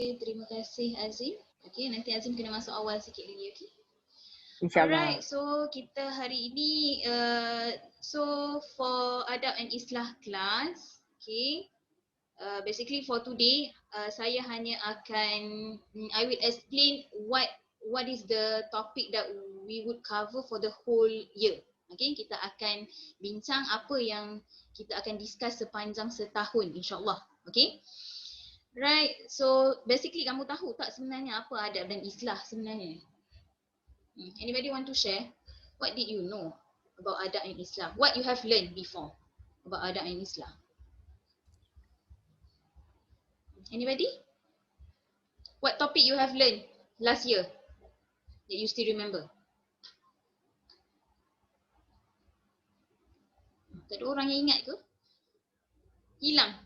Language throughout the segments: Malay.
Okay, terima kasih Azim. Okay, nanti Azim kena masuk awal sikit lagi, okay? InsyaAllah. Alright, so kita hari ini, so for Adab and Islah class, okay, basically for today, saya hanya akan, I will explain what is the topic that we would cover for the whole year. Okay, kita akan bincang apa yang kita akan discuss sepanjang setahun, insyaAllah. Okay. Right, so basically kamu tahu tak sebenarnya apa adab dan islah sebenarnya? Anybody want to share? What did you know about adab and islah? What you have learned before about adab and islah? Anybody? What topic you have learned last year that you still remember? Tak ada orang yang ingat ke? Hilang.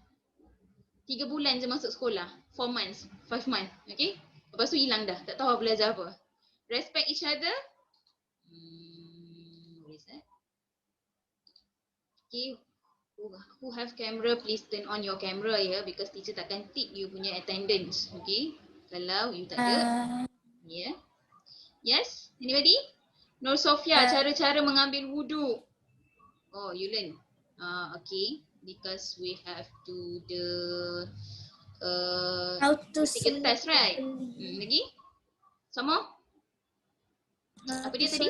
3 bulan je masuk sekolah. 4 months, 5 months. Okay? Lepas tu hilang dah. Tak tahu belajar apa. Respect each other. What is that? Okay. Who have camera, please turn on your camera ya. Because teacher takkan tick you punya attendance. Okay? Kalau you tak ada. Yeah. Yes? Anybody? Nur Sofia, cara-cara mengambil wudu. Oh, you learn. Okay. Because we have to the How to practical say test, right? Lagi? Sama? Apa dia tadi?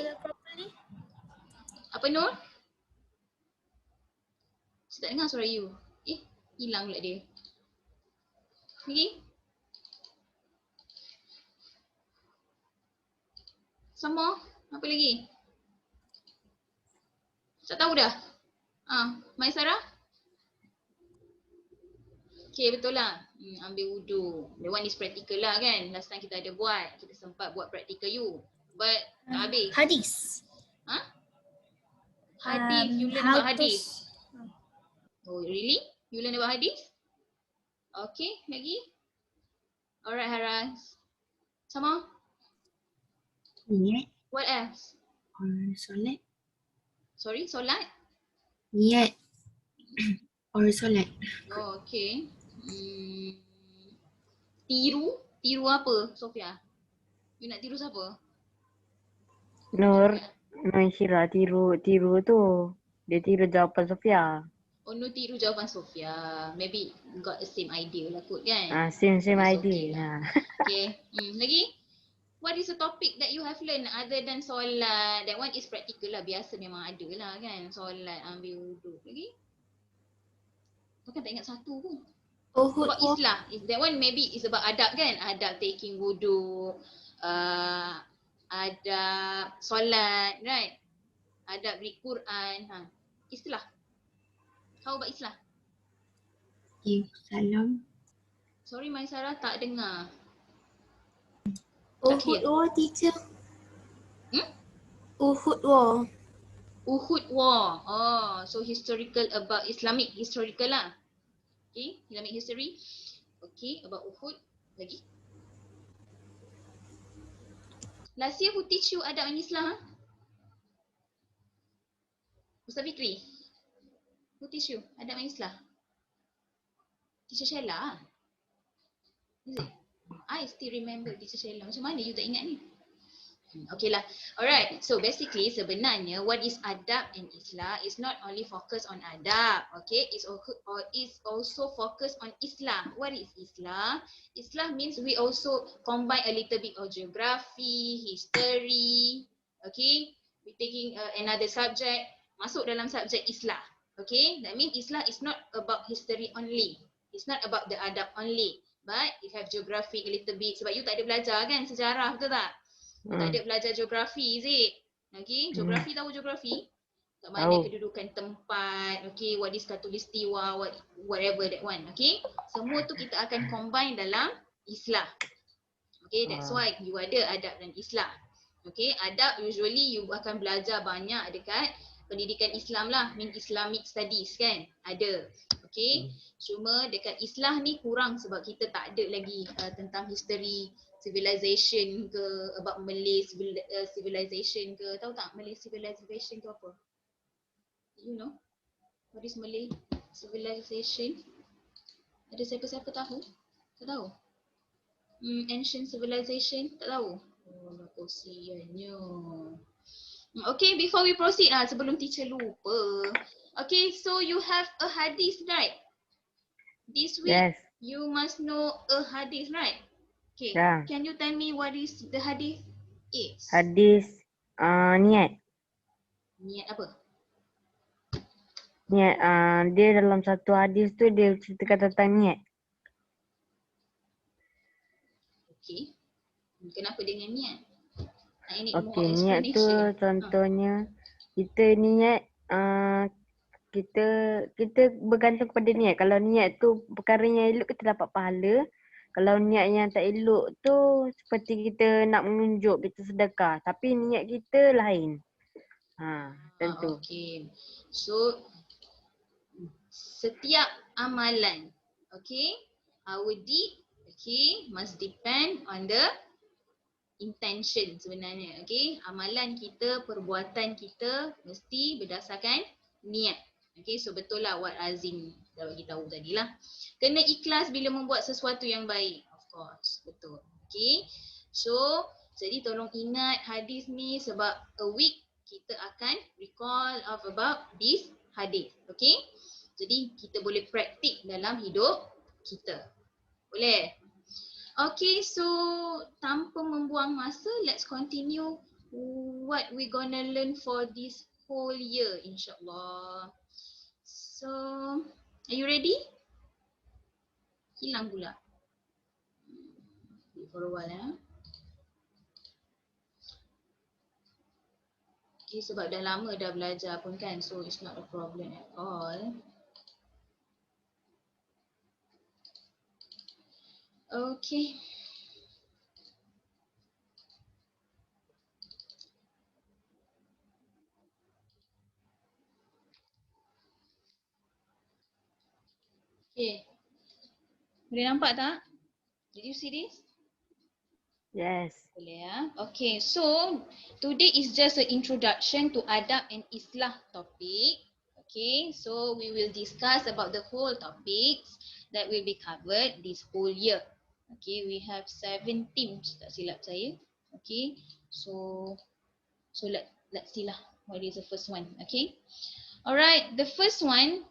Apa Nur? Saya tak dengar suara you. Hilang pula dia. Lagi? Sama? Apa lagi? Tak tahu dah. Maisara? Okay, betul lah. Ambil wudu. The one is practical lah kan. Last time kita ada buat. Kita sempat buat practical you. But tak habis. Hadis. Hadis. You learn about hadis. Oh, really? You learn about hadis? Okay, lagi? Alright, Haras. Sama? Niat What else? or solat. Sorry, solat? Niat or solat. Oh, okay. Tiru? Tiru apa, Sofia? You nak tiru siapa? Nur Syira tiru tu. Dia tiru jawapan Sofia. Oh, no, tiru jawapan Sofia. Maybe got the same idea lah kot kan? Same It's okay idea. lah. Okay. Lagi? What is the topic that you have learned other than solat? That one is practical lah. Biasa memang ada lah kan. Solat, ambil wuduk. Lagi? Bukan tak ingat satu pun. About islah. That one maybe is about adab kan? Adab taking wuduk. Adab solat, right? Adab read Quran. Islah. How about islah? Salam. Sorry Maisara tak dengar. Uhud War, teacher. Uhud War. Uhud War. Oh, so historical about Islamic historical lah. Okay, Islamic history. Okay, about Uhud. Lagi? Last year who teach you adab and Islam? Ustaz Fikri? Who teach you adab and Islam? Teacher Sheila? Is it? I still remember Teacher Sheila. Macam mana you tak ingat ni? Okay lah. Alright. So basically sebenarnya what is adab and islah is not only focus on adab. Okay. It's also focus on islah. What is islah? Islah means we also combine a little bit of geography, history. Okay. We taking another subject. Masuk dalam subjek islah. Okay. That means islah is not about history only. It's not about the adab only. But you have geography a little bit. Sebab you tak ada belajar kan sejarah, betul tak? Tak ada belajar geografi, is it? Okay, geografi tahu geografi? Kat mana kedudukan tempat, okay, what is khatulistiwa, whatever that one, okay? Semua tu kita akan combine dalam islah. Okay, that's why you ada adab dan islah. Okay, adab usually you akan belajar banyak dekat pendidikan Islam lah, mean Islamic studies kan, ada. Okay, cuma dekat islah ni kurang sebab kita tak ada lagi tentang history civilization ke, about Malay civilization ke. Tahu tak Malay civilization tu apa? You know? What is Malay civilization? Ada siapa-siapa tahu? Tak tahu? Ancient civilization, tak tahu. Oh, kosiannya. Okay, before we proceed sebelum teacher lupa. Okay, so you have a hadith, right? This week, Yes. you must know a hadith, right? Okay, Ya. can you tell me what is the hadith is? Hadis niat. Niat apa? Niat dia dalam satu hadis tu dia ceritakan tentang niat. Okay, kenapa dengan niat? I need more Okey, niat tu explanation. contohnya kita niat kita bergantung kepada niat. Kalau niat tu perkara yang elok kita dapat pahala. Kalau niat yang tak elok tu seperti kita nak menunjuk kita sedekah tapi niat kita lain. Macam tu. Okay, so setiap amalan, okay, our deed, okay, must depend on the intention sebenarnya, okay. Amalan kita, perbuatan kita mesti berdasarkan niat. Okay, so betul lah what Azim dah bagi tahu tadi lah. Kena ikhlas bila membuat sesuatu yang baik, of course, betul. Okay, so jadi tolong ingat hadis ni sebab a week kita akan recall of about this hadis, okay. Jadi kita boleh praktik dalam hidup kita. Boleh? Okay, so tanpa membuang masa, let's continue what we gonna learn for this whole year, insyaAllah. So, are you ready? Hilang pula. Wait for a while, Okay, sebab dah lama dah belajar pun kan, so it's not a problem at all. Okay. Okay. Boleh nampak tak? Did you see this? Yes. Boleh ya. Okay, so today is just an introduction to adab and islah topic. Okay, so we will discuss about the whole topics that will be covered this whole year. Okay, we have 7 teams, tak silap saya. Okay, so let's see lah what is the first one. Okay, alright, the first one,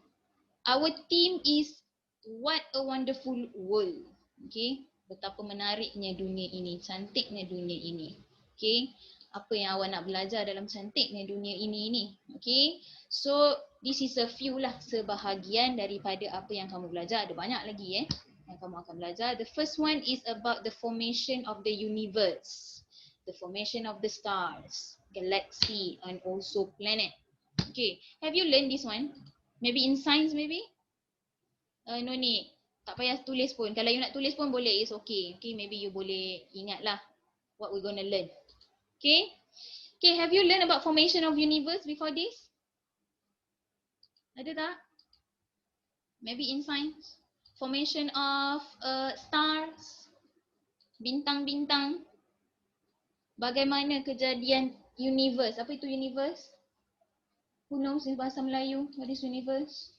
our team is what a wonderful world. Okay, betapa menariknya dunia ini, cantiknya dunia ini. Okay, apa yang awak nak belajar dalam cantiknya dunia ini. Okay, so this is a few lah, sebahagian daripada apa yang kamu belajar. Ada banyak lagi yang kamu akan belajar. The first one is about the formation of the universe, the formation of the stars, galaxy and also planet. Okay, have you learned this one? Maybe in science maybe? No need. Tak payah tulis pun. Kalau you nak tulis pun boleh. It's okay. Okay, maybe you boleh ingat lah what we're gonna learn. Okay. Okay, have you learned about formation of universe before this? Ada tak? Maybe in science. Formation of stars. Bintang-bintang. Bagaimana kejadian universe. Apa itu universe? Who knows in bahasa Melayu? What is universe?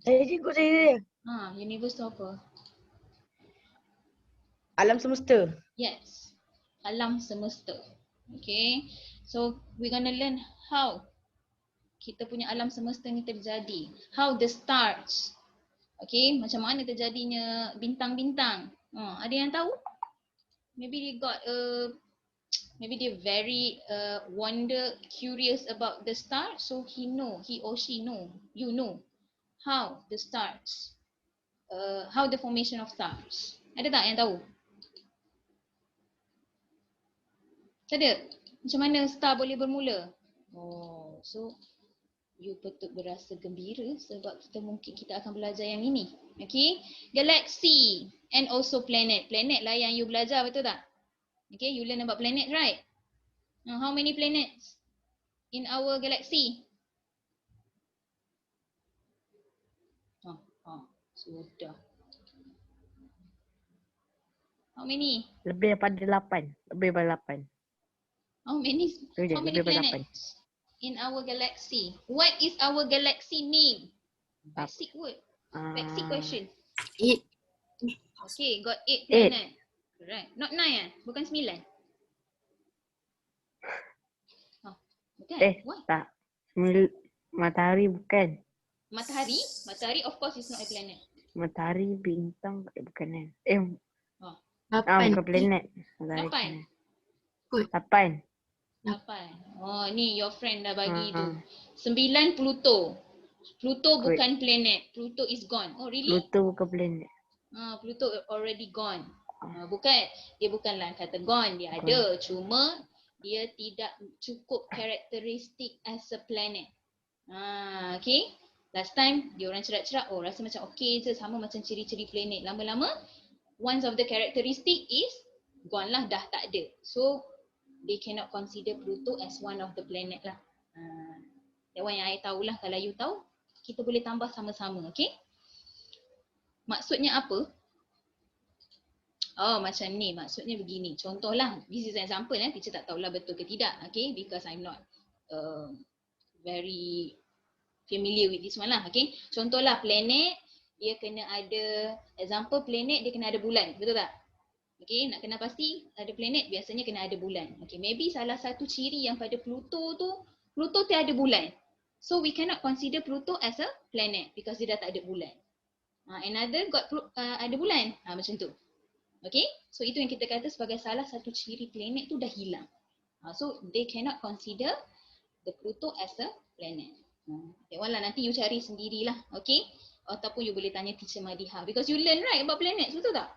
Saya. Universe tu apa? Alam semesta. Yes, alam semesta. Okay, so we're gonna learn how kita punya alam semesta ni terjadi. How the stars. Okay, macam mana terjadinya bintang-bintang. Ada yang tahu? Maybe they got maybe they very curious about the stars. So he or she know, you know how the stars, how the formation of stars. Ada tak yang tahu? Ada? Macam mana star boleh bermula? So you patut berasa gembira sebab kita akan belajar yang ini. Okay, galaxy and also planet. Planet lah yang you belajar, betul tak? Okay, you learn about planet, right? Now, how many planets in our galaxy? Sudah. How many? Lebih daripada 8. Lebih daripada 8. How many Lebih daripada 8. planets in our galaxy? What is our galaxy name? Basic word. Basic question. 8. Okay, got 8 Eight. planet. Correct. Not 9 bukan 9. Oh, bukan. Why? Tak. Matahari bukan. Matahari? Matahari of course is not a planet. Matahari, bintang bukan kan. Oh, 8. Bukan planet. Matahari 8. bukan. 8. 8. Oh, ni your friend dah bagi Ah. tu. 9 Pluto. Pluto Good. bukan planet. Pluto is gone. Oh, really? Pluto bukan planet. Pluto already gone. Bukan, dia bukanlah kata gone, dia Gone. ada. Cuma dia tidak cukup karakteristik as a planet. Okay. Last time dia orang cerak-cerak, oh rasa macam okay je, sama macam ciri-ciri planet. Lama-lama one of the characteristic is gone lah, dah tak ada. So they cannot consider Pluto as one of the planet lah. That one yang I tahulah. Kalau you tahu, kita boleh tambah sama-sama, okay? Maksudnya apa? Oh, macam ni. Maksudnya begini. Contohlah, this is an example. Teacher tak tahulah betul ke tidak. Okay, because I'm not very familiar with this one lah. Okay, contohlah planet, dia kena ada, example planet dia kena ada bulan. Betul tak? Okay, nak kena pasti ada planet, biasanya kena ada bulan. Okay, maybe salah satu ciri yang pada Pluto tu, Pluto tiada bulan. So we cannot consider Pluto as a planet because dia dah tak ada bulan. Another got ada bulan. Macam tu. Okay, so itu yang kita kata sebagai salah satu ciri planet tu dah hilang. So they cannot consider the Pluto as a planet. That one lah, nanti you cari sendirilah. Okay, ataupun you boleh tanya teacher Madiha because you learn right about planets, betul tak?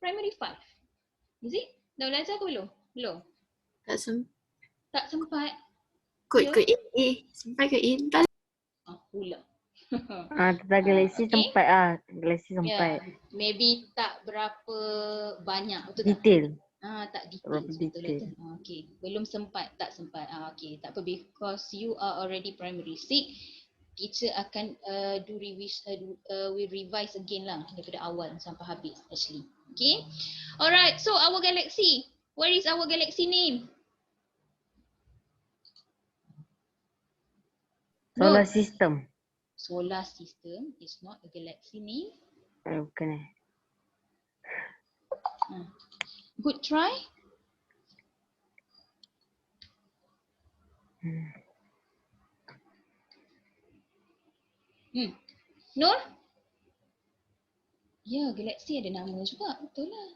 Primary 5. Is it? Dah belajar ke belum? Belum? Tak sempat. Kod A. Sampai ke A. Tak. Pula. Tentang galaksi okay. sempat Galaksi sempat. Maybe tak berapa banyak, betul tak? Detail. Tak detail. Berapa detail. Okay. Belum sempat, tak sempat. Okay, tak apa, because you are already primary 6. Teacher akan we revise again lah daripada awal sampai habis actually. Okay. Alright, so our galaxy. What is our galaxy name? Solar system. Solar system is not a galaxy name. Bukan Good try. Nur? Ya, galaksi ada nama juga. Betul lah.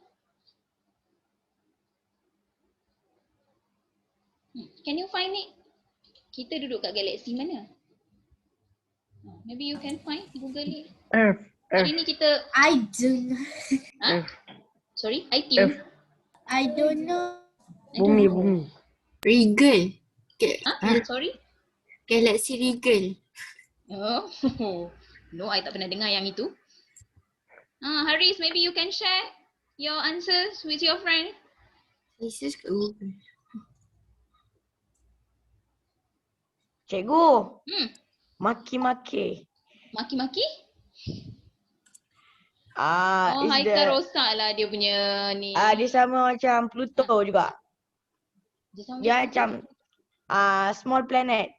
Can you find it? Kita duduk kat galaksi mana? Maybe you can find, Google it. Earth. Hari ni kita... I don't know. Sorry, iTunes. I don't know. Bumi. Regal. Sorry? Galaxy Regal. Oh, no, I tak pernah dengar yang itu. Haris, maybe you can share your answers with your friend. Jesus kat Google. Cikgu. Maki-maki. Maki-maki? Is Haikal rosak lah dia punya ni. dia sama macam Pluto juga. Dia macam small planet.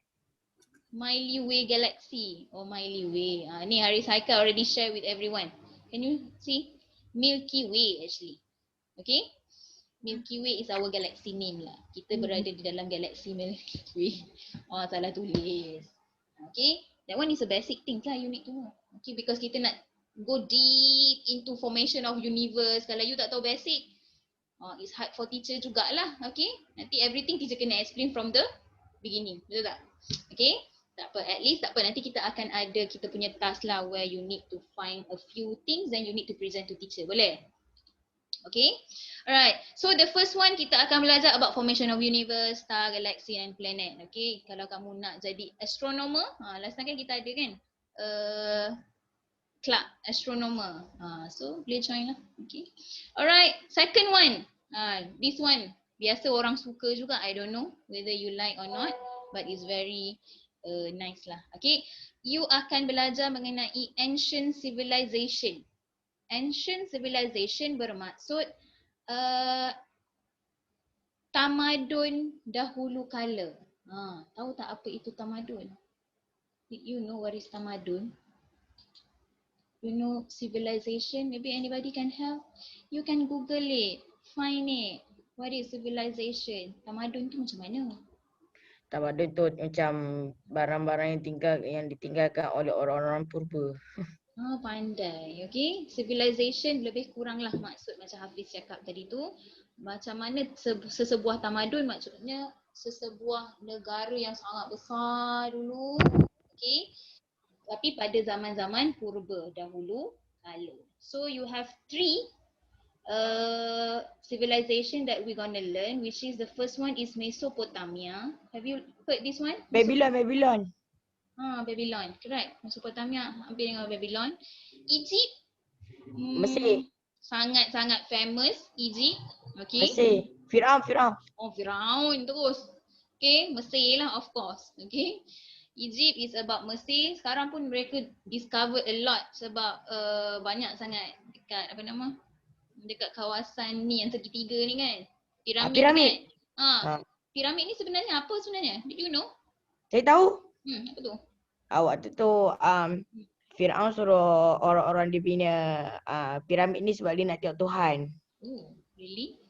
Milky Way Galaxy. Oh, Milky Way. Ni Haris Haikal already share with everyone. Can you see? Milky Way actually. Okay? Milky Way is our galaxy name lah. Kita berada di dalam galaksi Milky Way. Salah tulis. Okay? That one is a basic thing lah you need to know. Okay? Because kita nak go deep into formation of universe. Kalau you tak tahu basic, it's hard for teacher jugalah. Okay? Nanti everything teacher kena explain from the beginning. Betul tak? Okay? Tak apa, at least tak apa. Nanti kita akan ada kita punya task lah where you need to find a few things then you need to present to teacher. Boleh? Okay? Alright. So the first one kita akan belajar about formation of universe, star, galaxy and planet. Okay? Kalau kamu nak jadi astronomer, last time kan kita ada kan? Club astronomer. So boleh join lah. Okay? Alright. Second one. This one. Biasa orang suka juga. I don't know whether you like or not. But it's very nice lah. Okay. You akan belajar mengenai ancient civilization. Ancient civilization bermaksud tamadun dahulu kala. Tahu tak apa itu tamadun? Did you know what is tamadun? civilization. Maybe anybody can help. You can Google it, find it. What is civilization? Tamadun tu macam mana? Tamadun tu macam barang-barang yang ditinggalkan oleh orang-orang purba. Oh, pandai. Okay. Civilization lebih kuranglah maksud macam Hafiz cakap tadi tu. Macam mana sesebuah tamadun, maksudnya sesebuah negara yang sangat besar dulu. Okay. Tapi pada zaman-zaman purba dahulu kala. So you have 3 civilization that we're gonna learn, which is the first one is Mesopotamia. Have you heard this one? Babylon. Babylon, correct. Mesopotamia hampir dengan Babylon. Egypt, Mesir. sangat-sangat famous. Egypt, okay. Mesir. Firaun. Oh, Firaun terus. Okay, Mesir lah of course. Okay. Egypt is about Mesir. Sekarang pun mereka discover a lot sebab banyak sangat dekat dekat kawasan ni yang segitiga ni kan. Piramid. Kan? Piramid ni sebenarnya apa sebenarnya? Did you know? Saya tahu. Apa tu? Waktu tu Firaun suruh orang-orang dia punya piramid ni sebab dia nak tengok Tuhan. Oh, really?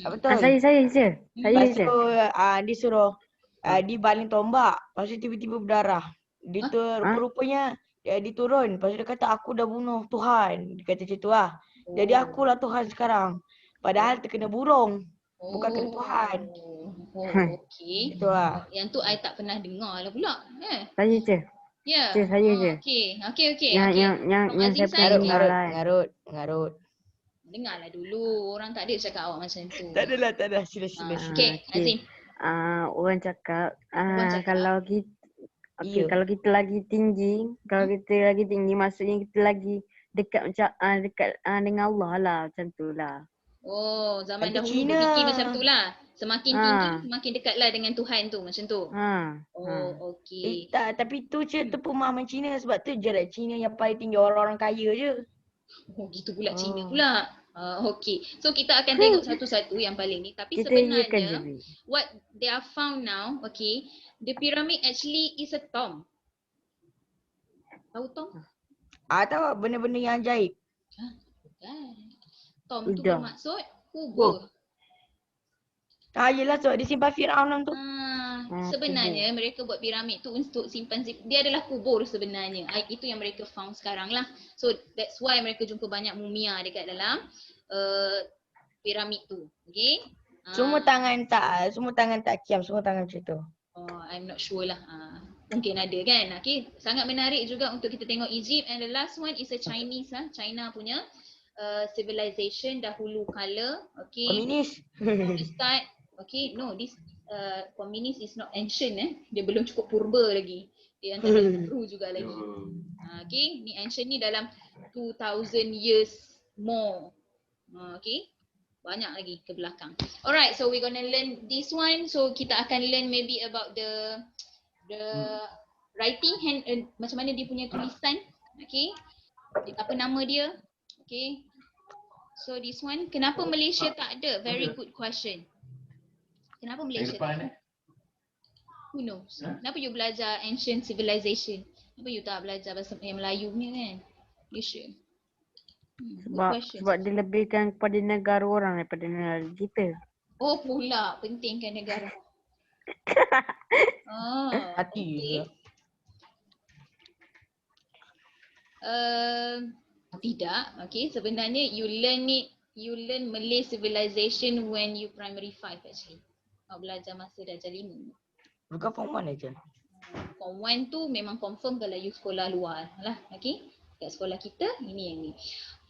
Betul. Saya je. Lepas tu dia suruh dia baling tombak. Lepas tu tiba-tiba berdarah. Dia tu rupanya dia turun. Lepas tu dia kata aku dah bunuh Tuhan. Dia kata macam tu lah. Jadi akulah Tuhan sekarang. Padahal terkena burung. Bukan kena Tuhan. Okay. Itu lah. Yang tu I tak pernah dengar lah pula. Saya je. Ya. Saya je. Okay. Yang saya pernah dengar lah. Ngarut. Dengarlah dulu. Orang tak ada cakap awak macam tu. Tak adalah. Sila. Okay, Azim. Orang cakap Kalau kalau kita lagi tinggi, maksudnya kita lagi dekat macam dekat dengan Allah lah, macam tu lah. Oh, zaman Ada dahulu Cina. berfikir macam tu lah. Semakin tinggi, semakin dekatlah dengan Tuhan tu, macam tu. Okay. Tak, tapi tu cerita pemahaman Cina sebab tu jarak Cina yang paling tinggi orang-orang kaya je. Oh, gitu pula Cina pula. Okay. So kita akan tengok satu-satu yang paling ni. Tapi Kita iyakan je. sebenarnya what they are found now, okay, the pyramid actually is a tomb. Tahu tomb? Tahu benda-benda yang ajaib. Bukan. Tomb tu Udah. bermaksud kubur. Yelah sebab dia simpan Firaun dalam tu. Sebenarnya mereka buat piramid tu untuk simpan, dia adalah kubur sebenarnya. Itu yang mereka found sekarang lah. So that's why mereka jumpa banyak mumia dekat dalam piramid tu. Okay. Semua tangan tak kiam, semua tangan macam tu. I'm not sure lah. Mungkin ada kan. Okay. Sangat menarik juga untuk kita tengok Egypt. And the last one is a Chinese lah. China punya civilization dahulu kala. Okay. Komunis. Start. Okay. No, this communist is not ancient Dia belum cukup purba lagi. Dia antara baru juga lagi. Okay. Ni ancient ni dalam 2000 years more. Okay. Banyak lagi ke belakang. Alright, so we're gonna learn this one. So kita akan learn maybe about the writing hand, macam mana dia punya tulisan. Okay. Apa nama dia. Okay. So this one, kenapa Malaysia tak ada? Very good question. Kenapa Malaysia tak ada? Who knows? Kenapa you belajar ancient civilization? Kenapa you tak belajar bahasa Melayu ni kan? Malaysia. Sebab dia lebihkan kepada negara orang daripada negara kita. Oh pula, pentingkan negara. Hati je. Tidak. Okay, sebenarnya you learn Malay civilization when you primary 5 actually. Kau belajar masa darjah 5. Bukan form 1 aja. Form 1 tu memang confirm kalau you sekolah luar lah. Okay, kat sekolah kita ini yang ni.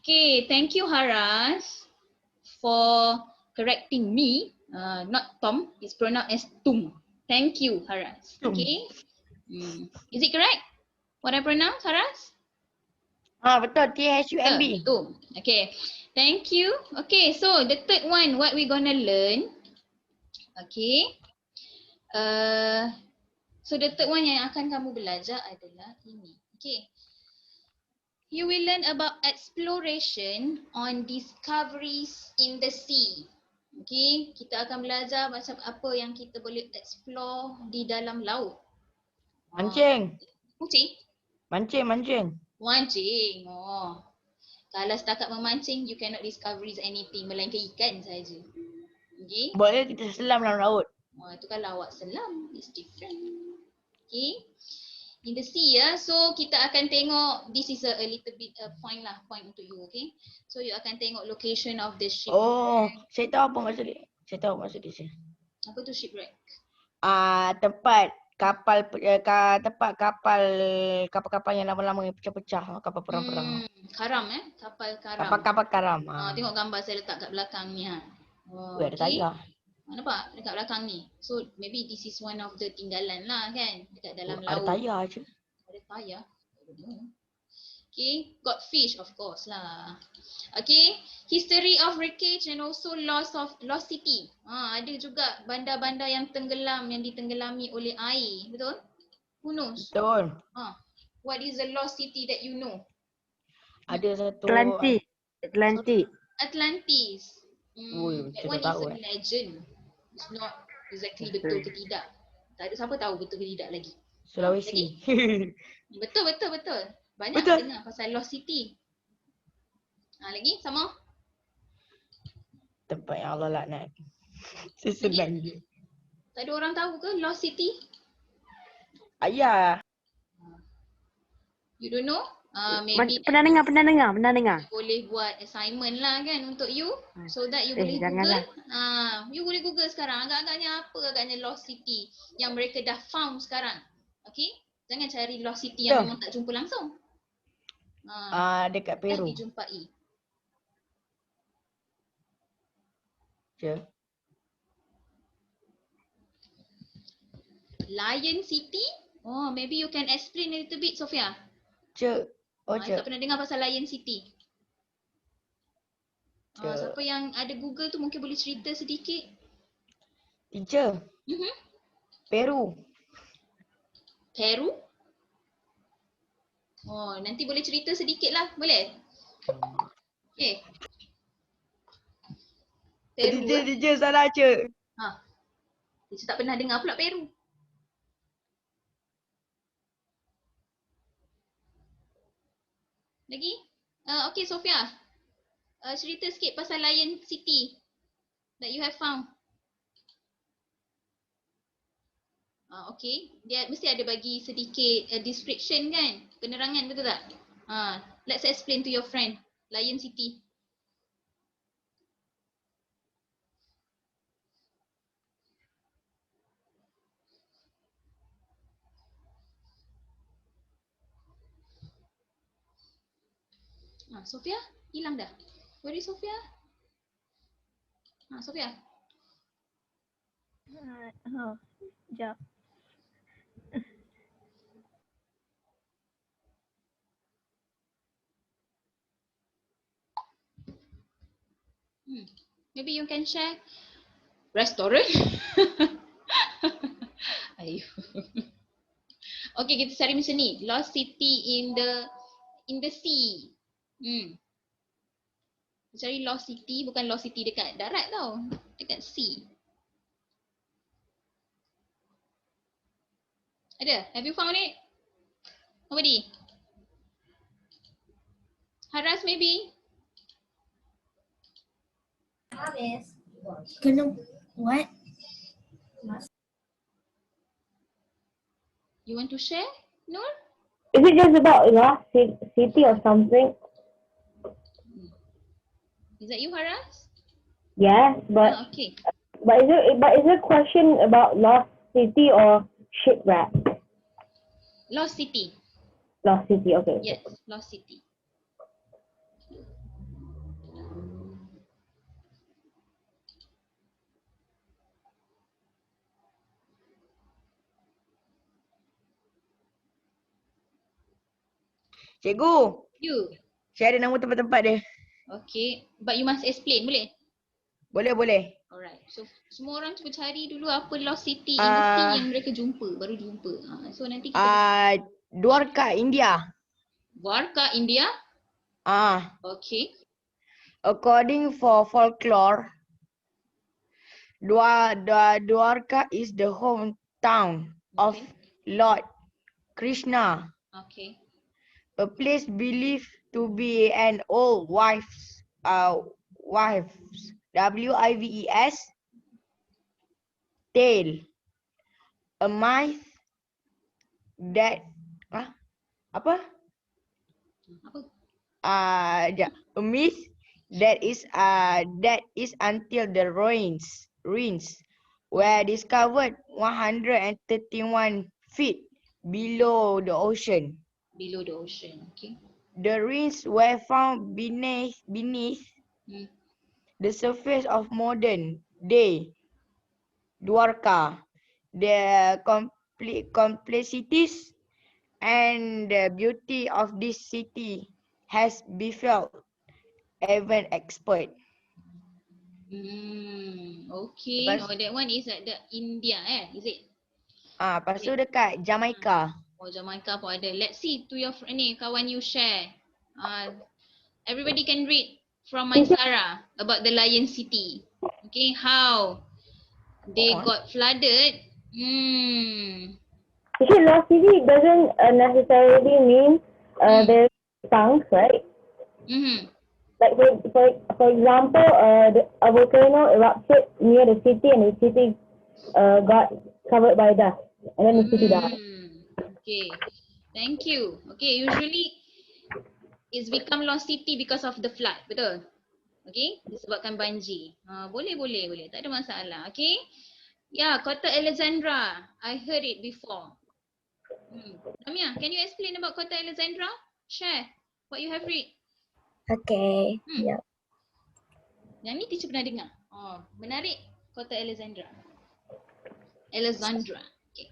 Okay, thank you Haras for correcting me. Not Tom, it's pronounced as Tum. Thank you Haras. Okay. Is it correct? What I pronounce, Haras? Betul, THUMB. Betul. Okay. Thank you. Okay, so the third one, what we gonna learn. Okay. So the third one yang akan kamu belajar adalah ini. Okay. You will learn about exploration on discoveries in the sea. Okay, kita akan belajar macam apa yang kita boleh explore di dalam laut. Mancing. Kucing? Mancing. Mancing. Oh. Kalau setakat memancing, you cannot discover anything melainkan ikan saja. Okay. Boleh kita selam dalam laut. Itu kalau awak selam, it's different. Okay. In the sea ya. So kita akan tengok, this is a little bit point untuk you, okay. So you akan tengok location of the ship. Oh, saya tahu apa maksud dia. Saya tahu maksud dia. Apa tu shipwreck? Tempat kapal tempat kapal yang lama-lama yang pecah-pecah, kapal perang-perang. Karam kapal karam. Kapal karam. Tengok gambar saya letak kat belakang ni ha. Oh, Ada tayar. Nampak dekat belakang ni. So maybe this is one of the tinggalan lah kan dekat dalam Ada laut. tayar je. Ada tayar. Okay, got fish of course lah. Okay, history of wreckage and also lost city. Ada juga bandar-bandar yang tenggelam, yang ditenggelami oleh air, betul? Who knows? Betul. What is the lost city that you know? Ada satu Atlantis. Ui, That saya one tak is tahu, a legend. It's not exactly betul ke tidak. Tak ada siapa tahu betul ke tidak lagi. Sulawesi. Betul. Banyak Betul. dengar pasal lost city. Lagi sama? Tempat yang Allah laknat. Sesenang je. Tak ada orang tahu ke lost city? Ayah. You don't know? Maybe Pernah dengar. boleh buat assignment lah kan untuk you, so that you boleh janganlah. Google. You boleh Google sekarang. Agaknya lost city yang mereka dah found sekarang. Okay? Jangan cari lost city yang memang tak jumpa langsung. Dekat Dah Peru. dijumpai. Je. Lion City? Oh, maybe you can explain a little bit, Sophia. Cik. Tak pernah dengar pasal Lion City. Cik. Siapa yang ada Google tu mungkin boleh cerita sedikit. Teacher. Peru. Oh, nanti boleh cerita sedikit lah. Boleh? Okay. Peru. Teacher salah cik. Teacher tak pernah dengar pula Peru. Lagi? Okay, Sophia. Cerita sikit pasal Lion City that you have found. Okay. Dia mesti ada bagi sedikit description kan? Penerangan, betul tak? Let's explain to your friend. Lion City. Sophia? Hilang dah? Where is Sophia? Sophia? Sekejap. Maybe you can share restaurant. Ayo. Okay, kita cari macam ni. Lost city in the sea. Cari lost city, bukan lost city dekat darat tau. Dekat sea. Ada? Have you found it? Nobody? Haras maybe? What? You want to share, Nur? Is it just about lost city or something? Is that you, Haras? Yes, but Okay. is it a question about lost city or shipwreck? Lost city. Lost city, okay. Yes, lost city. Cikgu. You. Saya ada nama tempat-tempat dia. Okay. But you must explain, boleh? Boleh. Alright. So semua orang cuba cari dulu apa lost city in the sea yang mereka baru jumpa. So nanti kita Dwarka, India. Dwarka, India. Okay. According for folklore, Dwarka is the hometown of Lord Krishna. Okay. A place believed to be an old wives, wives, tale. A myth that, apa? Apa? A myth that is until the ruins were discovered 131 feet below the ocean. Below the ocean. Okay. The ruins were found beneath Hmm. the surface of modern day Dwarka. The complexities and the beauty of this city has befell even expert. Okay. Lepas, Oh, that one is at the India, is it? lepas tu dekat Jamaica. Oh, Jamaica pun ada. Let's see to your ni kawan you share. Everybody can read from Maisara about the Lion City. Okay, how they got flooded. Actually, lost city doesn't necessarily mean there's chunks, right? Mm-hmm. Like for example, a volcano erupted near the city and the city got covered by dust, and then the city died. Okay, thank you. Okay, usually it's become lost city because of the flood, betul? Okay, disebabkan banjir. Boleh, tak ada masalah. Okay, yeah, Kota Alexandra, I heard it before. Damia, can you explain about Kota Alexandra? Share what you have read. Okay. Yeah. Yang ni teacher pernah dengar. Oh, menarik Kota Alexandra. Alexandra. Okay.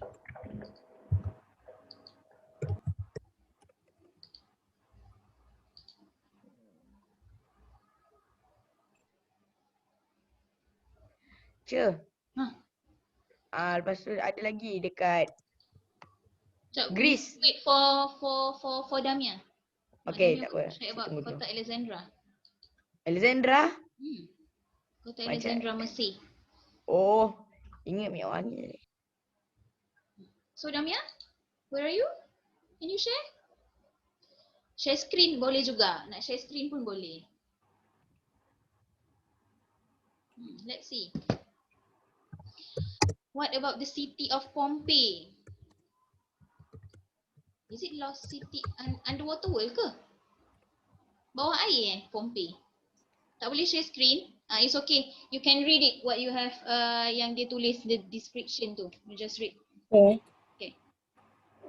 Lepas tu ada lagi dekat Greece. Wait for Damia. Okay, Damia tak apa. share Saya about tunggu Kota dulu. Alexandra. Alexandra? Kota Alexandra Mesir. Oh, ingat Minyak Wangi. So Damia, where are you? Can you share? Share screen boleh juga. Nak share screen pun boleh. Let's see. What about the city of Pompeii? Is it lost city underwater world ke? Bawah air Pompeii? Tak boleh share screen? It's okay. You can read it what you have yang dia tulis the description tu. You just read. Okay. Okay.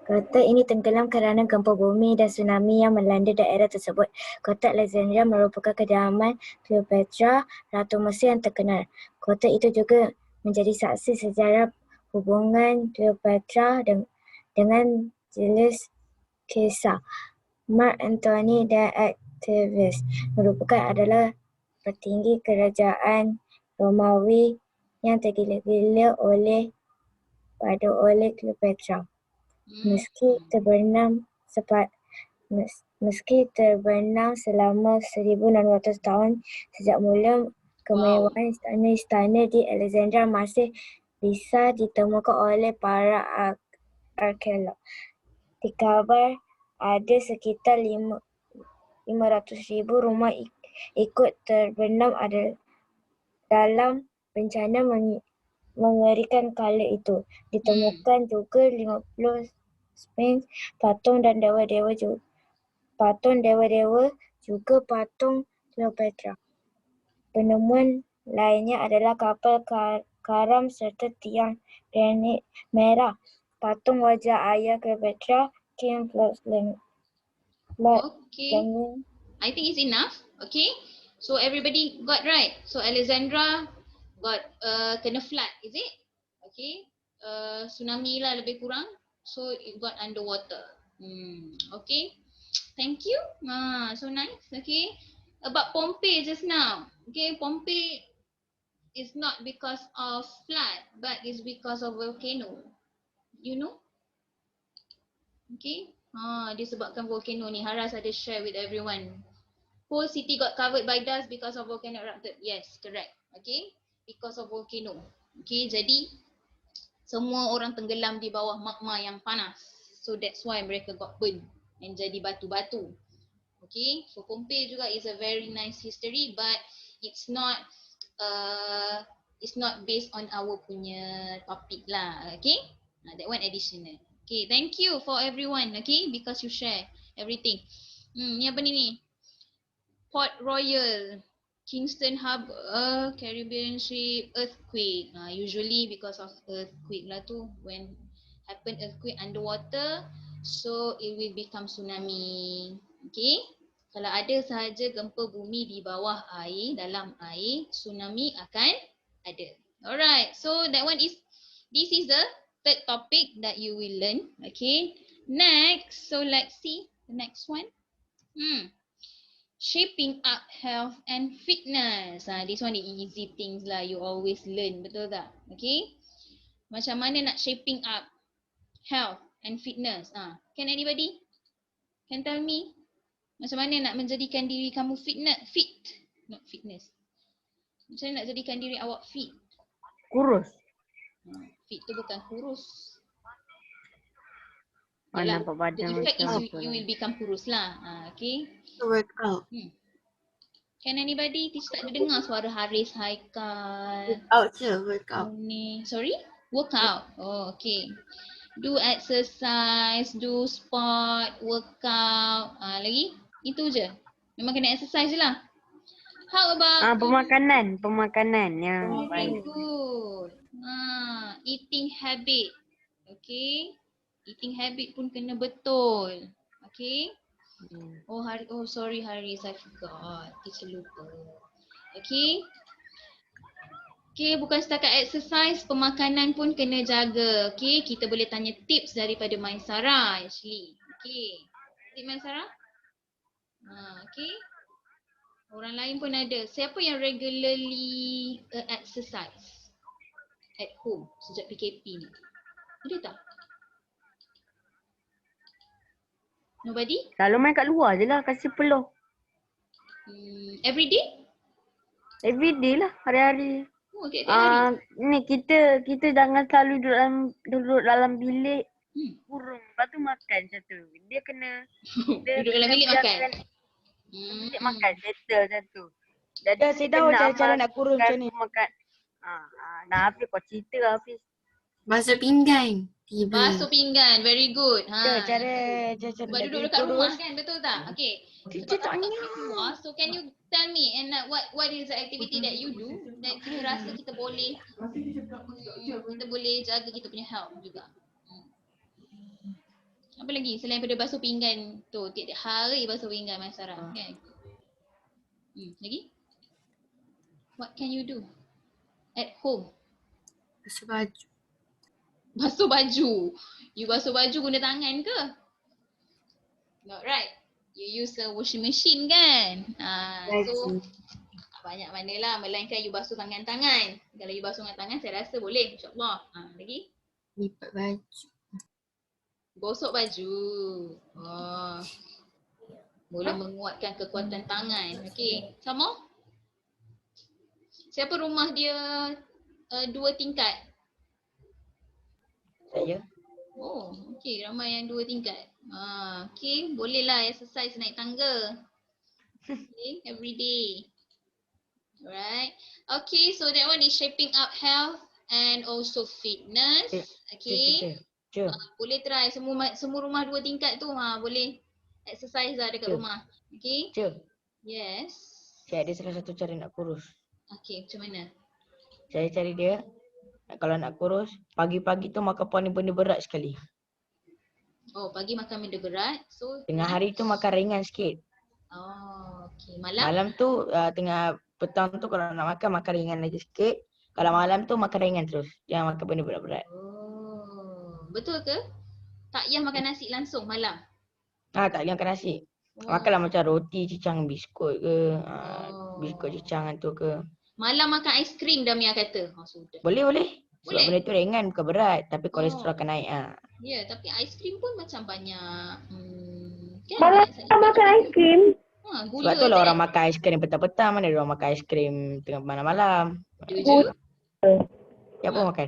Kota ini tenggelam kerana gempa bumi dan tsunami yang melanda daerah tersebut. Kota Alexandria merupakan kediaman Cleopatra, Ratu Mesir yang terkenal. Kota itu juga menjadi saksi sejarah hubungan Cleopatra dengan Julius Caesar. Mark Antony dan Octavius merupakan adalah petinggi kerajaan Romawi yang tergila-gila oleh Cleopatra. Meski terbenam selama 1600 tahun sejak mula, kemewahan istana-istana di Alexandria masih bisa ditemukan oleh para arkeolog. Dikabar ada sekitar 500,000 rumah ikut terbenam dalam bencana mengerikan kala itu. Ditemukan juga 50 Sphinx, patung dewa-dewa juga patung Cleopatra. Penemuan lainnya adalah kapal karam serta tiang granit merah, patung wajah ayah Cleopatra, King Ferdinand. Okay. I think it's enough. Okay. So everybody got right. So Alexandra got kena flood, is it? Okay. Tsunami lah lebih kurang. So it got underwater. Okay. Thank you. So nice. Okay. About Pompeii just now. Okay, Pompeii is not because of flood, but it's because of volcano. You know? Okay. Disebabkan volcano ni. Haras ada share with everyone. Whole city got covered by dust because of volcano erupted. Yes, correct. Okay. Because of volcano. Okay, jadi semua orang tenggelam di bawah magma yang panas. So that's why mereka got burned. and jadi batu-batu. Okay, so Pompei juga is a very nice history, but it's not based on our punya topic lah. Okay, that one additional. Okay, thank you for everyone. Okay, because you share everything. Ni apa ni? Port Royal, Kingston Harbour, Caribbean ship, earthquake. Usually because of earthquake lah tu, when happen earthquake underwater, so it will become tsunami. Okay, kalau ada sahaja gempa bumi di bawah air, dalam air, tsunami akan ada. Alright, so this is the third topic that you will learn. Okay, next, so let's see the next one. Shaping up health and fitness. This one the easy things lah, you always learn, betul tak? Okay, macam mana nak shaping up health and fitness? Can anybody can tell me macam mana nak menjadikan diri kamu fit? Not fitness. Macam mana nak jadikan diri awak fit? Kurus. Fit tu bukan kurus. Mana Yalah, nampak the badan effect is macam you, you will become kurus lah. Okay. Workout. Can anybody tak ada dengar suara Haris, Haikal? Workout je, workout. Ni, sorry? Workout. Oh, okay. Do exercise, do sport, workout. Lagi? Itu je. Memang kena exercise je lah. How about Pemakanan yang very baik. good. Eating habit. Okay. Eating habit pun kena betul. Okay. Oh sorry Haris, I forgot. Teacher lupa. Okay. Okay, bukan setakat exercise, pemakanan pun kena jaga. Okay, kita boleh tanya tips daripada Maisara actually. Okay. Tip Maisara? Okay. Orang lain pun ada. Siapa yang regularly exercise at home sejak PKP ni? Ada tak? Nobody? Selalu main kat luar je lah, kasih peluh. Every day? Everyday lah, hari-hari. Oh, tiap-tiap hari? Ni kita jangan selalu duduk dalam bilik kurung. Lepas tu makan macam tu. Dia kena Duduk dalam bilik makan? bilik makan, settle macam tu. Jadi Dah saya tahu cara nak kurus macam ni. Makan. Dah Hafiz kau cerita Hafiz. Basuh pinggan. Tiba. Basuh pinggan, very good. Cara Sebab duduk dekat rumah kan, betul tak? Okay. Teacher tanya. So can you tell me and what is the activity that you do that kita rasa kita boleh jaga kita punya health juga. Apa lagi selain pada basuh pinggan tu, tiap-tiap hari basuh pinggan Maisara kan? Lagi? What can you do at home? Basuh baju. Basuh baju. You basuh baju guna tangan ke? Not right. You use a washing machine kan? So banyak mana lah melainkan you basuh tangan-tangan. Kalau you basuh dengan tangan saya rasa boleh, insyaAllah. Lagi? Lipat baju. Gosok baju. Boleh menguatkan kekuatan tangan. Okay. Sama? Siapa rumah dia 2 tingkat? Saya. Oh, okay. Ramai yang 2 tingkat. Okay. Bolehlah exercise naik tangga. Okay. Every day. Alright. Okay. So that one is shaping up health and also fitness. Okay. Boleh try. Semua rumah 2 tingkat tu boleh exercise lah dekat rumah. Okay. Yes. Saya ada salah satu cara nak kurus. Okay. Macam mana? Saya cari dia. Kalau nak kurus, pagi-pagi tu makan paling benda berat sekali. Oh, pagi makan benda berat. So Tengah hari tu makan ringan sikit. Oh, okay. Malam? Malam tu tengah petang tu kalau nak makan ringan lagi sikit. Kalau malam tu makan ringan terus. Jangan makan benda berat-berat. Oh, betul ke? Tak payah makan nasi langsung malam? Tak boleh makan nasi. Makanlah macam roti, cicang, biskut ke. Biskut cicang tu ke. Malam makan aiskrim Damia kata. Sudah. Boleh. Sebab Boleh? benda tu ringan bukan berat. Tapi kolesterol akan naik. Ya, tapi aiskrim pun macam banyak. Kan? Malam kita makan aiskrim. Gula Sebab tu lah orang makan aiskrim petang-petang. Mana ada orang makan aiskrim tengah malam-malam. Dia je. Siapa makan?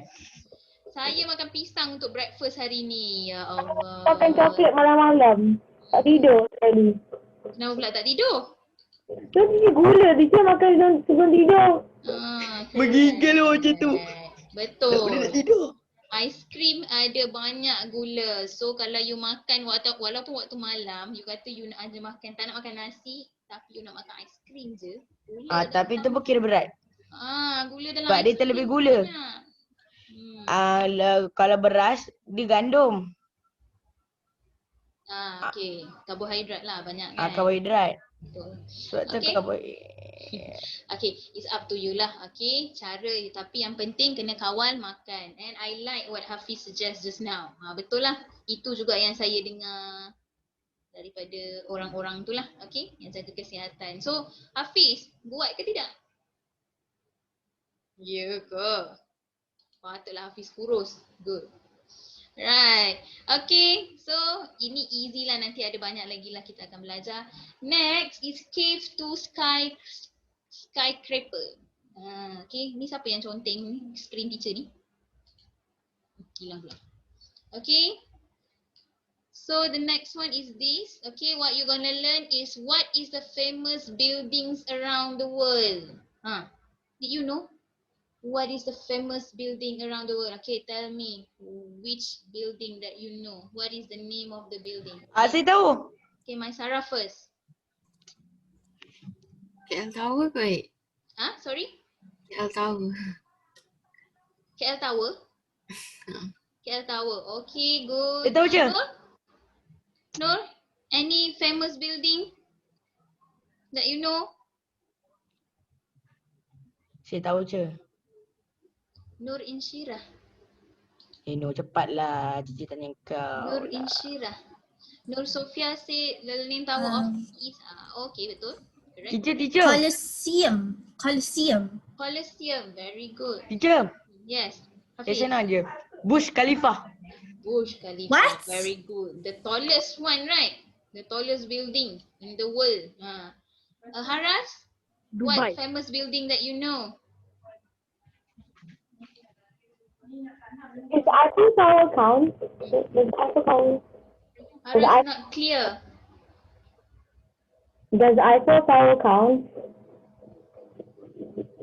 Saya makan pisang untuk breakfast hari ni. Ya Allah. Makan coklat malam-malam. Tak tidur tadi. Kenapa pula tak tidur? Tu teacher gula. Teacher makan sebelum tidur. Menggigil macam tu. Betul. Tak boleh nak tidur. Aiskrim ada banyak gula. So kalau you makan walaupun waktu malam, you kata you nak ada makan, tak nak makan nasi, tapi you nak makan aiskrim je. Gula Tapi tu pun kira berat. gula dalam Sebab dia aiskrim terlebih gula. banyak. Kalau beras, dia gandum. Okay. Karbohidrat lah banyak kan. Karbohidrat. Betul. Sebab tu Okay. karbohidrat. Okay, it's up to you lah. Okay, tapi yang penting kena kawal makan. And I like what Hafiz suggest just now. Betul lah. Itu juga yang saya dengar daripada orang-orang tu lah. Okay, yang jaga kesihatan. So, Hafiz, buat ke tidak? Ya ke? Patutlah Hafiz kurus. Good. Right. Okay. So, ini easy lah. Nanti ada banyak lagi lah kita akan belajar. Next is cave to skyscraper. Okay. Ni siapa yang conteng ni? Screen teacher ni. Hilang pula. Okay. So, the next one is this. Okay. What you're gonna learn is what is the famous buildings around the world. Did you know? What is the famous building around the world? Okay, tell me which building that you know. What is the name of the building? Saya tahu. Okay, my Sarah first. KL Tower kot. Sorry? KL Tower. KL Tower? KL Tower. Okay, good. Dia tahu je. Nur, any famous building that you know? Saya tahu je. Nur Inshirah. Nur cepatlah. Cici tanya kau. Nur Inshirah. Nur Sofia say the Leaning Tower of East. Okay, betul. Correct. Teacher. Colosseum. Very good. Teacher. Yes. Saya senang je. Burj Khalifa. Burj Khalifa. What? Very good. The tallest one, right? The tallest building in the world. Haras, what Dubai. famous building that you know? Is Eiffel Tower count? Does Eiffel count? Haras not clear. Does Eiffel Tower count?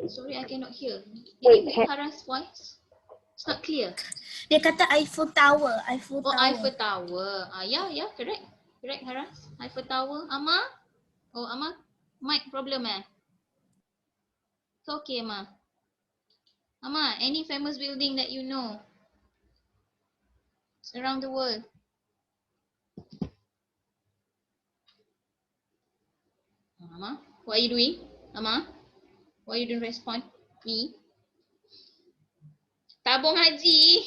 Sorry, I cannot hear. Did Wait, you hear Haras' voice? It's not clear. Dia kata Eiffel Tower. Eiffel Oh, Tower. Eiffel Tower. Yeah, correct. Correct, Haras. Eiffel Tower. Amma? Oh, Amma, mic problem It's okay, Amma. Amma, any famous building that you know around the world? Amma, what are you doing? Amma, what are you doing? Respond me. Tabung haji.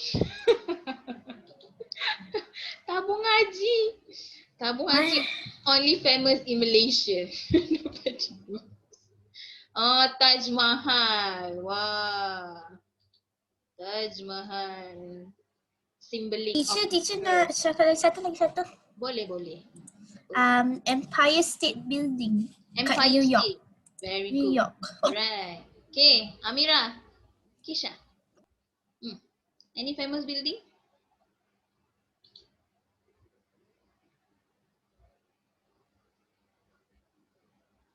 Tabung haji. Tabung haji only famous in Malaysia. Taj Mahal. Wah. Taj Mahal. Symbolic Teacher nak satu lagi. Boleh. Empire State Building. Empire New York. State. Very New good. York. Right. Okay, Amira. Kisha. Any famous building?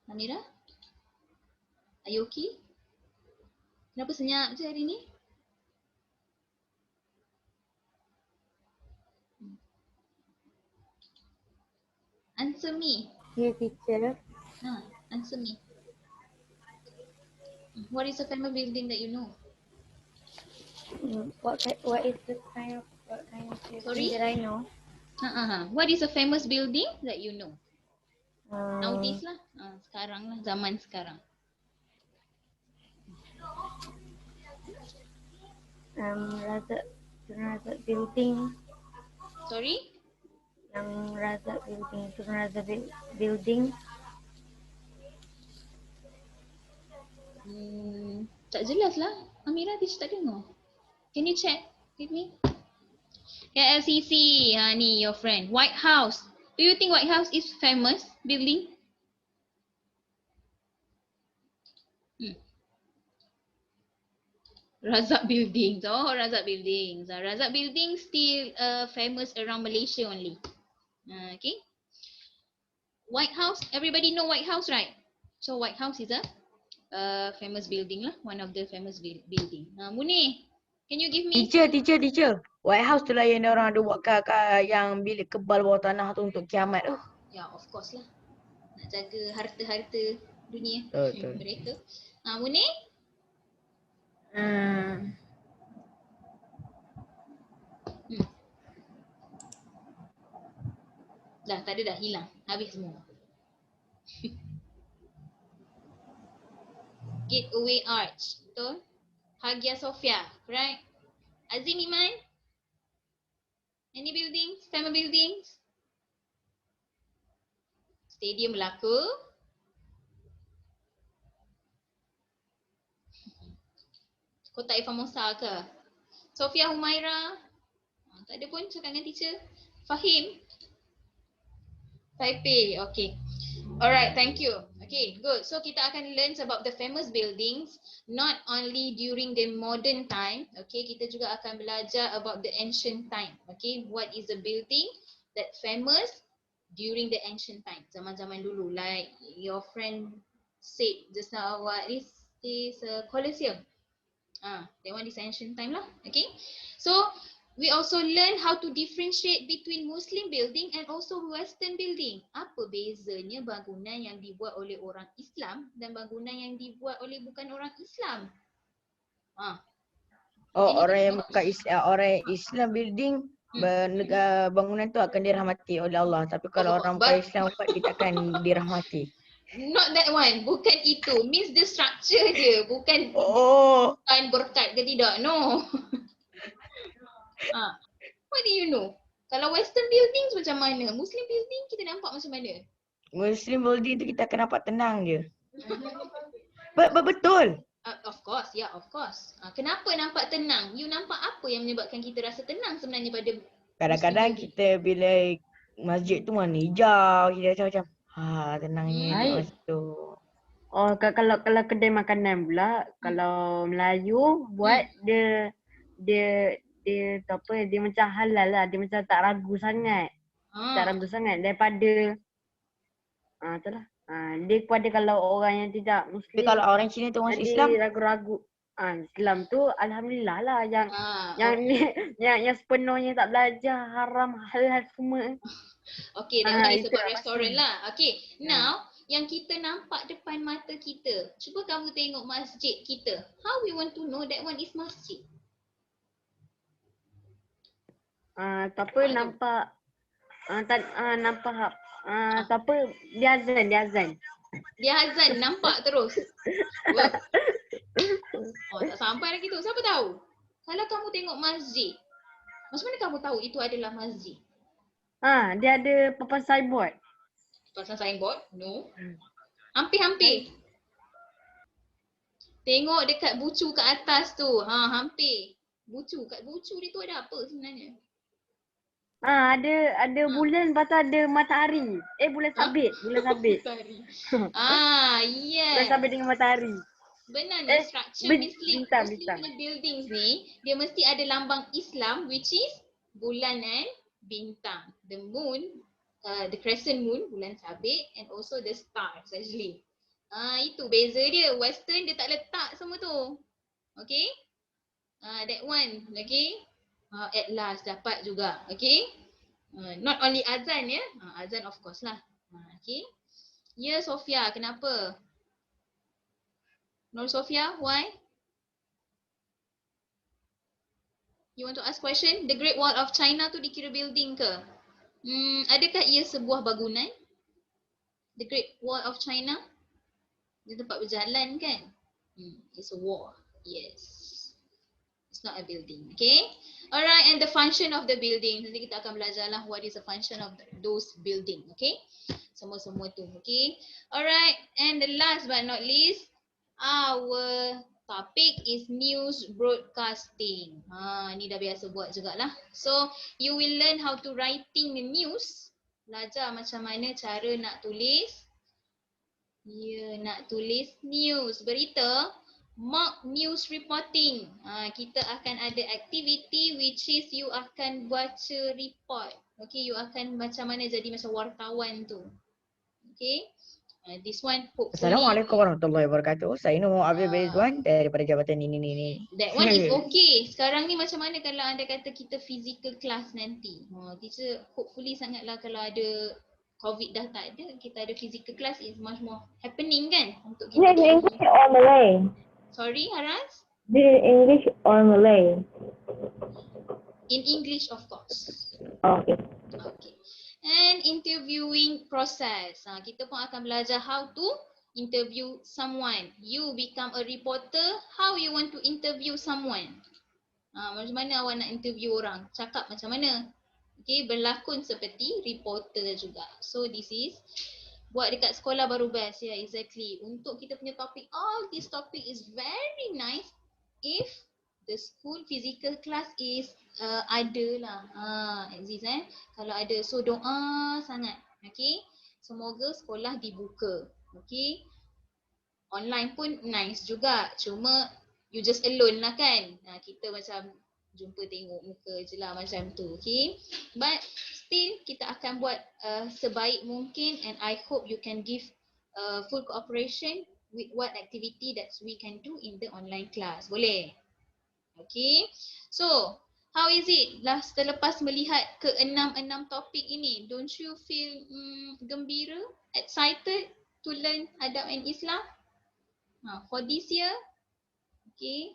Amira? Are you okay? Kenapa senyap je hari ni? Answer me. Ya, teacher. Answer me. What is the famous building that you know? What is the kind of Sorry? that I know? What is a famous building that you know? Um, Nowadays lah. Sekarang lah. Zaman sekarang. Razak Building. Sorry? Razak Building. Tak jelas lah. Amira, teacher tak dengar. Can you check with me? KLCC. Ni your friend. White House. Do you think White House is famous building? Razak Buildings. Oh, Razak Buildings. Razak Buildings still famous around Malaysia only. Okay. White House, everybody know White House, right? So White House is a famous building lah, one of the famous building. Munir, can you give me? Teacher. White House tu lah yang orang ada buat yang bilik kebal bawah tanah tu untuk kiamat tu. Ya, of course lah. Nak jaga harta-harta dunia Betul. mereka. Munir? Dah, tak ada dah, hilang. Habis semua. Gateway Arch, betul? Hagia Sophia, right? Azim Iman? Any buildings? Famous buildings? Stadium Melaka? Kotak Irfan Musa ke? Sofia Humaira? Tak ada pun cakap dengan teacher. Fahim? Taipei, okay. Alright, thank you. Okay, good. So kita akan learn about the famous buildings not only during the modern time. Okay, kita juga akan belajar about the ancient time. Okay, what is the building that famous during the ancient time? Zaman-zaman dulu, like your friend said just now, what is Colosseum? That one is ancient time lah. Okay, so we also learn how to differentiate between Muslim building and also Western building. Apa bezanya bangunan yang dibuat oleh orang Islam dan bangunan yang dibuat oleh bukan orang Islam? Orang yang bukan Islam, orang Islam building bangunan tu akan dirahmati oleh Allah. Tapi kalau orang bukan Islam buat, dia takkan dirahmati. Not that one, bukan itu. Means the structure dia, bukan bukan berkat ke tidak. No. What do you know? Kalau Western buildings macam mana? Muslim building kita nampak macam mana? Muslim building tu kita akan nampak tenang je. Betul. Of course, yeah, of course. Kenapa nampak tenang? You nampak apa yang menyebabkan kita rasa tenang sebenarnya pada kadang-kadang kita bila masjid tu warna hijau, kita macam tenangnya macam tu. Kalau kedai makanan pula, kalau Melayu buat dia apa, dia macam halal lah, dia macam tak ragu sangat. Tak ragu sangat daripada itulah. Dia kepada kalau orang yang tidak Muslim. Tapi kalau orang Cina tu masuk Islam, ragu-ragu. Islam tu alhamdulillah lah yang sepenuhnya tak belajar haram halal semua. Okay, that one is about restoran lah. Okay, now yang kita nampak depan mata kita, cuba kamu tengok masjid kita. How we want to know that one is masjid? Nampak dia azan. Dia azan nampak terus. Tak sampai lagi tu. Siapa tahu? Kalau kamu tengok masjid, macam mana kamu tahu itu adalah masjid? Dia ada papan signboard. Pasang signboard? No. Hampir-hampir. Tengok dekat bucu kat atas tu. Hampir. Bucu. Kat bucu dia tu ada apa sebenarnya? Ada bulan, lepas tu ada matahari. Bulan sabit. Matahari. Yes. Bulan sabit dengan matahari. Benar ni, structure Muslim buildings ni, dia mesti ada lambang Islam which is bulan and bintang. The moon, the crescent moon, bulan sabit, and also the stars actually. Itu beza dia. Western dia tak letak semua tu. Okay? That one. Okay? At last dapat juga. Okay? Not only azan ya. Azan of course lah. Okay? Ya Sofia, kenapa? Nur Sofia, why? You want to ask question? The Great Wall of China tu dikira building ke? Adakah ia sebuah bangunan? The Great Wall of China? Dia tempat berjalan kan? It's a wall. Yes. It's not a building. Okay? Alright, and the function of the building. Nanti kita akan belajar lah what is the function of those building. Okay? Semua-semua tu. Okay? Alright, and the last but not least, our topic is news broadcasting. Ni dah biasa buat jugalah. So, you will learn how to writing the news. Belajar macam mana cara nak tulis. Nak tulis news, berita. Mock news reporting. Kita akan ada activity which is you akan baca report. Okay, you akan macam mana jadi macam wartawan tu. Okay. This one hopefully. Assalamualaikum warahmatullahi wabarakatuh. Saya Nur Abdul Rizwan daripada jabatan ini. That one is okay. Sekarang ni macam mana kalau anda kata kita physical class nanti? Teacher hopefully sangatlah kalau ada COVID dah tak ada, kita ada physical class is much more happening kan untuk kita. This is English or Malay? Sorry Haras? This is English or Malay? In English of course. Okay. Okay. And interviewing process. Kita pun akan belajar how to interview someone. You become a reporter, how you want to interview someone. Macam mana awak nak interview orang? Cakap macam mana? Okay, berlakon seperti reporter juga. So this is buat dekat sekolah baru best. Yeah, exactly. Untuk kita punya topik, all this topic is very nice if the school physical class is ada lah. Aziz kalau ada. So doa sangat. Okay. Semoga sekolah dibuka. Okay. Online pun nice juga. Cuma you just alone lah kan. Kita macam jumpa tengok muka je lah macam tu. Okay. But still kita akan buat sebaik mungkin and I hope you can give full cooperation with what activity that we can do in the online class. Boleh? Okay, so how is it selepas melihat ke-6 topik ini? Don't you feel gembira, excited to learn adab and Islam for this year? Okay,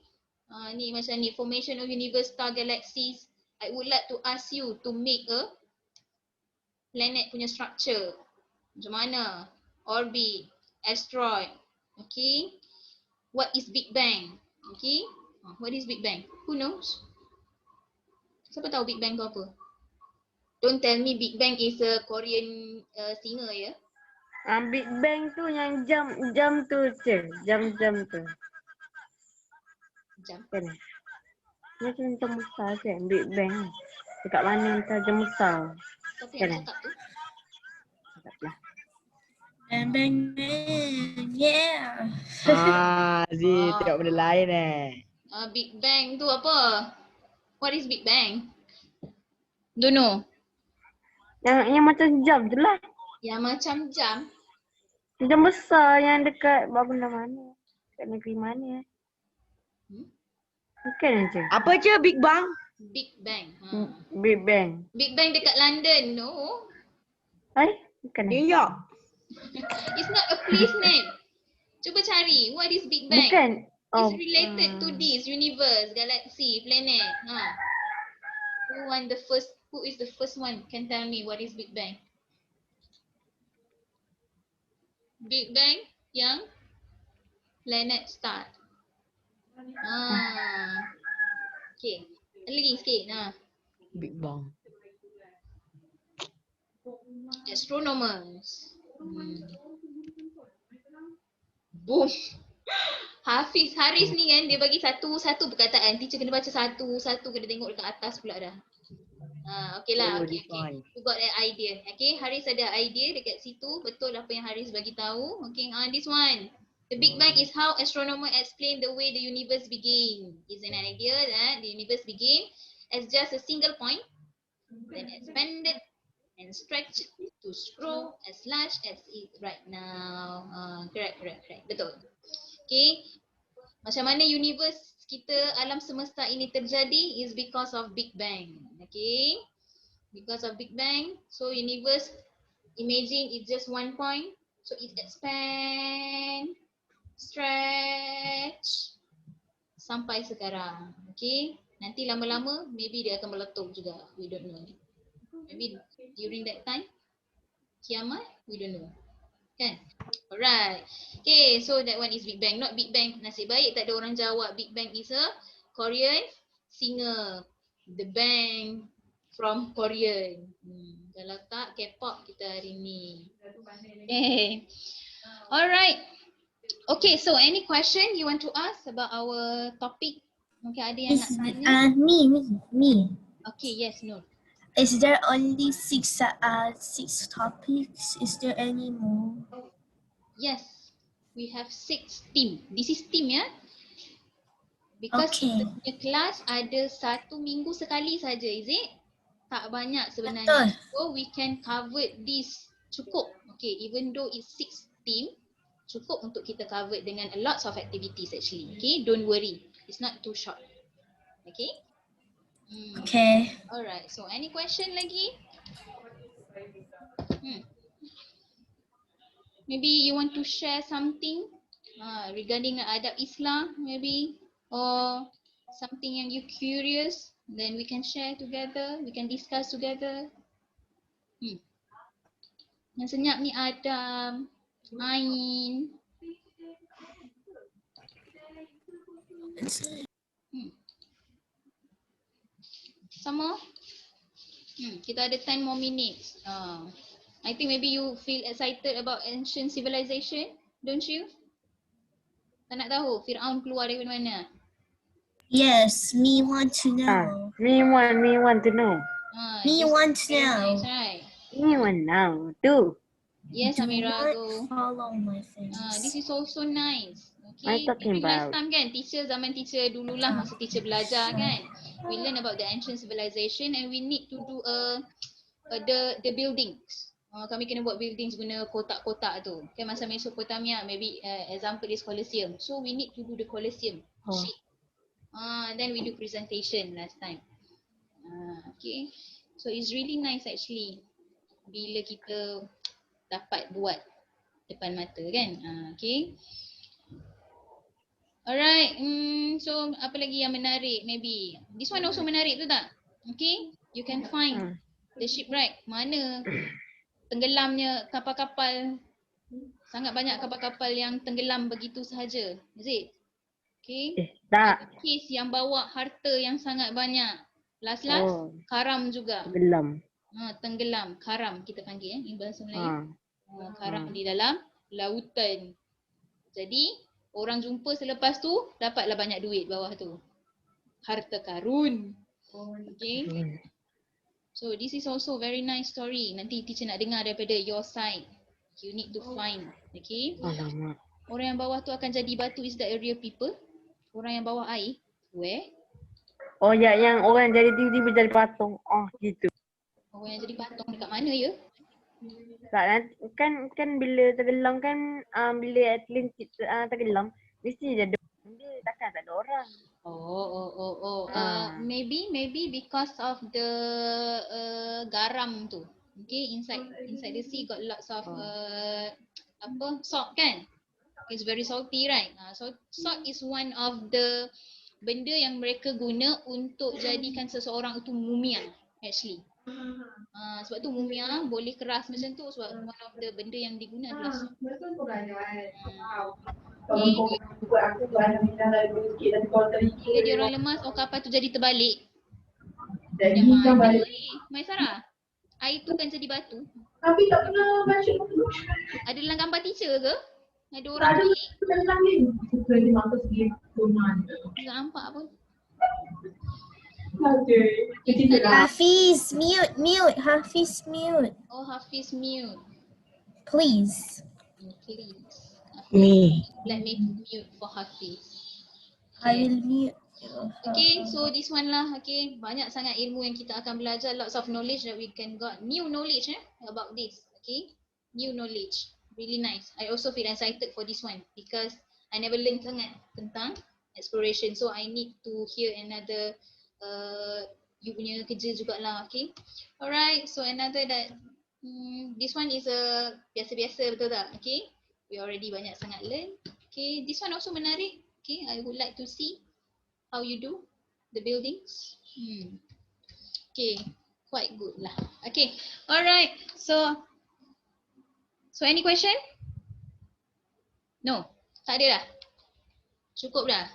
ni macam ni formation of universe, star, galaxies. I would like to ask you to make a planet punya structure. Macam mana? Orbit, asteroid. Okay, what is Big Bang? Okay. What is Big Bang? Who knows? Siapa tahu Big Bang tu apa? Don't tell me Big Bang is a Korean singer ya. Big Bang tu yang jam tu je. Jam tu. Jam. Kan? Macam jam besar kan Big Bang. Dekat mana entah jam besar. Siapa yang cakap tu? Cakaplah. Bang bang bang. Yeah. Aziz tengok benda lain Big Bang tu apa? What is Big Bang? Don't know. Yang macam jam je lah. Yang macam jam. Jam besar yang dekat benda mana? Dekat negeri mana Bukan je. Apa je Big Bang? Big Bang. Big Bang. Big Bang dekat London. No. Bukan New York. It's not a place name. Cuba cari. What is Big Bang? Bukan. It's related to this universe, galaxy, planet. Who is the first one can tell me what is Big Bang? Big Bang yang planet start. Okay. Lagi sikit. Big Bang. Astronomers. Boom. Haris ni kan dia bagi satu perkataan. Teacher kena baca satu kena tengok dekat atas pula dah. Okay lah. Okay. You got that idea. Okay, Haris ada idea dekat situ. Betul apa yang Haris bagi tahu. Okay, this one. The Big Bang is how astronomers explain the way the universe began. Is an idea that the universe began as just a single point, then expanded and stretched to grow as large as it right now. Correct. Betul. Okay. Macam mana universe kita, alam semesta ini terjadi is because of Big Bang. Okay. Because of Big Bang. So universe, imagine it's just one point. So it expand, stretch sampai sekarang. Okay. Nanti lama-lama maybe dia akan meletup juga. We don't know. Maybe during that time, kiamat, we don't know. Kan? Alright. Okay, so that one is Big Bang. Not Big Bang. Nasib baik tak ada orang jawab. Big Bang is a Korean singer. The Bang from Korean. Kalau tak, K-pop kita hari ni. Alright. Okay, so any question you want to ask about our topic? Mungkin ada yang nak tanya. Me. Okay, yes, Nur. Is there only six topics? Is there any more? Yes, we have 6 team. This is team ya. Because kita punya kelas ada 1 minggu sekali saja, is it? Tak banyak sebenarnya. Betul. So we can cover this Cukup. Okay, even though it's 6 team, cukup untuk kita cover dengan a lots of activities actually. Okay, don't worry. It's not too short. Okay? Okay. Alright, so any question lagi? Maybe you want to share something regarding adab Islam maybe, or something yang you curious, then we can share together, we can discuss together. Yang senyap ni Adam, Ain. Sama? Kita ada 10 more minutes. I think maybe you feel excited about ancient civilization, don't you? Tak nak tahu Fir'aun keluar dari mana? Yes, me want to know. Me want to know. Me want to know. That's right. Me want now too. Yes, Do Amira, not go. follow my This things. is also nice. I Okay, talking even last about? time kan, zaman teacher dululah masa teacher belajar kan, we learn about the ancient civilization and we need to do the buildings. Kami kena buat buildings guna kotak-kotak tu. Kan masa Mesopotamia, maybe example is Colosseum. So we need to do the Colosseum sheet. Then we do presentation last time. Okay, so it's really nice actually bila kita dapat buat depan mata kan. Okay. Alright, so apa lagi yang menarik maybe? This one also menarik tu tak? Okay, you can find the shipwreck. Mana tenggelamnya kapal-kapal, sangat banyak kapal-kapal yang tenggelam begitu sahaja. Is it? Okay. Tak. Kes yang bawa harta yang sangat banyak. Last karam juga. Tenggelam. Tenggelam, karam kita panggil ini bahasa Melayu. Karam di dalam lautan. Jadi orang jumpa selepas tu dapatlah banyak duit bawah tu. Harta karun. Okay. So this is also very nice story. Nanti teacher nak dengar daripada your side. You need to find. Okay. Alamak. Orang yang bawah tu akan jadi batu, is that a real people? Orang yang bawah air? Where? Oh ya, yang orang jadi tiba-tiba jadi patung. Oh gitu. Orang yang jadi patung dekat mana ya? Tak, kan bila tenggelam kan, bila Atlantis tenggelam, mesti ada dia, takkan tak ada orang. Maybe because of the garam tu. Okay, inside the sea got lots of salt kan? It's very salty, right? So salt is one of the benda yang mereka guna untuk jadikan seseorang itu mumia actually. Sebab tu mumia boleh keras macam tu sebab one of the benda yang diguna adalah salt. Bila dia orang lemas, kapal tu jadi terbalik. Mai Sarah, air tu kan jadi batu. Tapi tak pernah baca buku. Ada dalam gambar teacher ke? Ada orang balik? Tak nampak pun. Hafiz, mute. Hafiz, mute. Oh, Hafiz mute. Please. Please. Me. Let me mute for Hafiz. I will mute. Okay, so this one lah. Okay, banyak sangat ilmu yang kita akan belajar. Lots of knowledge that we can got. New knowledge about this. Okay, new knowledge. Really nice. I also feel excited for this one because I never learned sangat tentang exploration. So I need to hear another you punya kerja jugalah. Okay, alright. So another that this one is a biasa-biasa, betul tak? Okay, we already banyak sangat learn. Okay, this one also menarik. Okay, I would like to see how you do the buildings. Okay, quite good lah. Okay, alright. So any question? No, tak ada dah. Cukup dah.